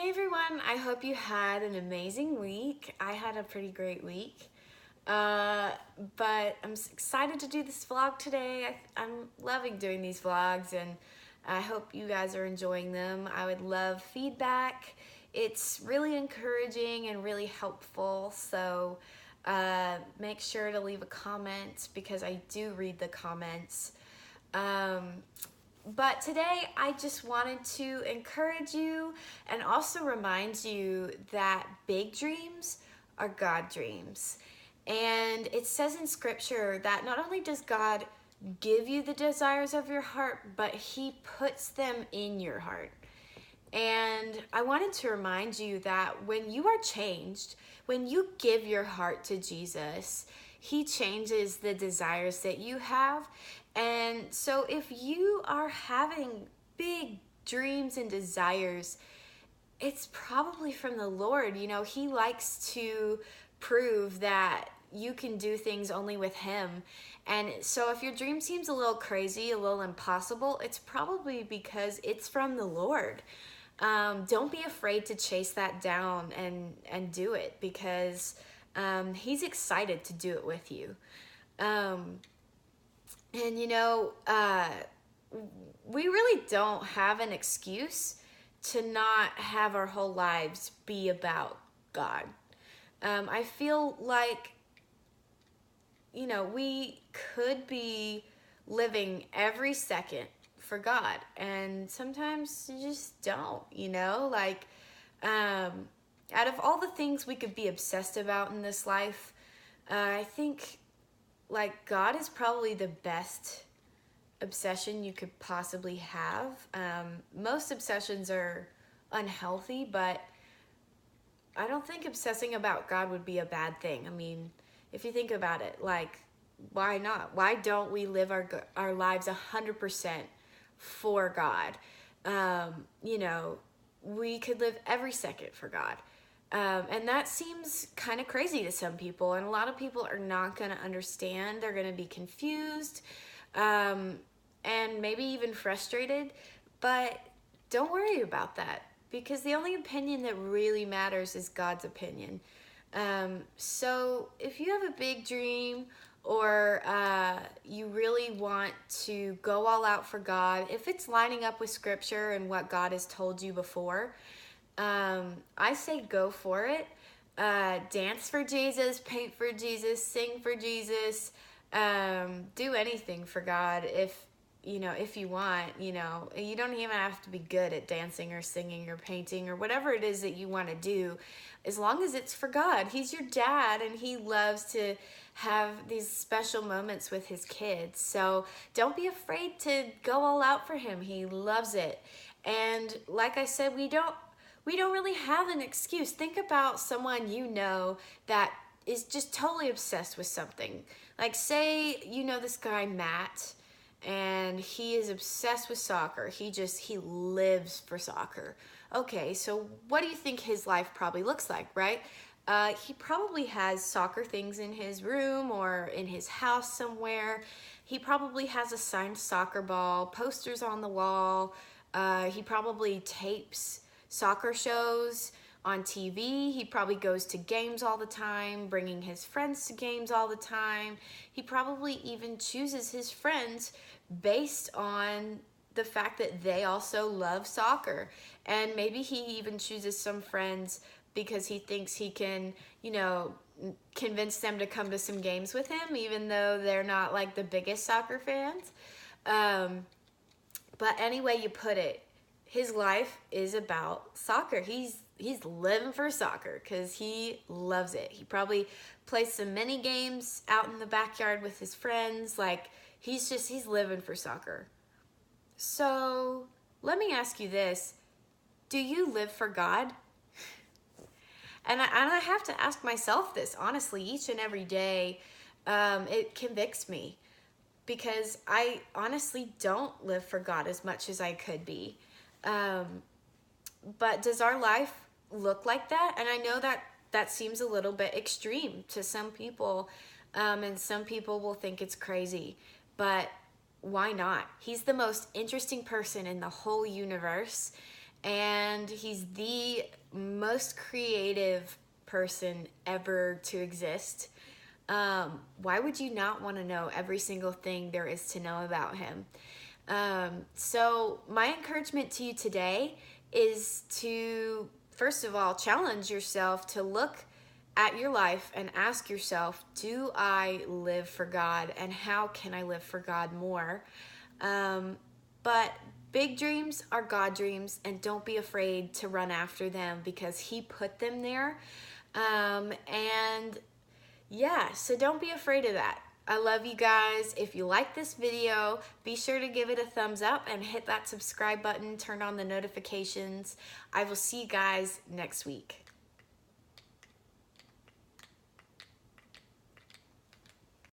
Hey everyone, I hope you had an amazing week. I had a pretty great week. But I'm excited to do this vlog today. I'm loving doing these vlogs and I hope you guys are enjoying them. I would love feedback. It's really encouraging and really helpful, so make sure to leave a comment because I do read the comments. But today I just wanted to encourage you and also remind you that big dreams are God dreams. And it says in scripture that not only does God give you the desires of your heart, but he puts them in your heart. And I wanted to remind you that when you are changed, when you give your heart to Jesus, he changes the desires that you have. And so if you are having big dreams and desires, it's probably from the Lord. You know, he likes to prove that you can do things only with him. And so if your dream seems a little crazy, a little impossible, it's probably because it's from the Lord. Don't be afraid to chase that down and do it because he's excited to do it with you. And you know, we really don't have an excuse to not have our whole lives be about God. I feel like, you know, we could be living every second for God, and sometimes you just don't, you know, like, out of all the things we could be obsessed about in this life, I think, like, God is probably the best obsession you could possibly have. Most obsessions are unhealthy, but I don't think obsessing about God would be a bad thing. I mean, if you think about it, like, why not? Why don't we live our lives 100% for God? You know, we could live every second for God. And that seems kind of crazy to some people, and a lot of people are not going to understand. They're going to be confused, and maybe even frustrated, but don't worry about that because the only opinion that really matters is God's opinion. So if you have a big dream or you really want to go all out for God, if it's lining up with scripture and what God has told you before, I say go for it. Dance for Jesus, paint for Jesus, sing for Jesus, do anything for God if you want. You know, you don't even have to be good at dancing or singing or painting or whatever it is that you want to do, as long as it's for God. He's your dad and he loves to have these special moments with his kids. So don't be afraid to go all out for him. He loves it. And like I said, we don't really have an excuse. Think about someone you know that is just totally obsessed with something. Like, say you know this guy Matt, and he is obsessed with soccer. He lives for soccer. Okay, so what do you think his life probably looks like, right? He probably has soccer things in his room or in his house somewhere. He probably has a signed soccer ball, posters on the wall. He probably tapes soccer shows on TV. He probably goes to games all the time, bringing his friends to games all the time. He probably even chooses his friends based on the fact that they also love soccer. And maybe he even chooses some friends because he thinks he can, you know, convince them to come to some games with him, even though they're not like the biggest soccer fans. But any way you put it, his life is about soccer. He's living for soccer because he loves it. He probably plays some mini games out in the backyard with his friends. Like, he's living for soccer. So let me ask you this. Do you live for God? And I have to ask myself this, honestly, each and every day. It convicts me because I honestly don't live for God as much as I could be. But does our life look like that? And I know that seems a little bit extreme to some people, and some people will think it's crazy, but why not? He's the most interesting person in the whole universe, and he's the most creative person ever to exist. Why would you not want to know every single thing there is to know about him? So my encouragement to you today is to, first of all, challenge yourself to look at your life and ask yourself, do I live for God, and how can I live for God more? But big dreams are God dreams, and don't be afraid to run after them because he put them there. And yeah, so don't be afraid of that. I love you guys. If you like this video, be sure to give it a thumbs up and hit that subscribe button, turn on the notifications. I will see you guys next week.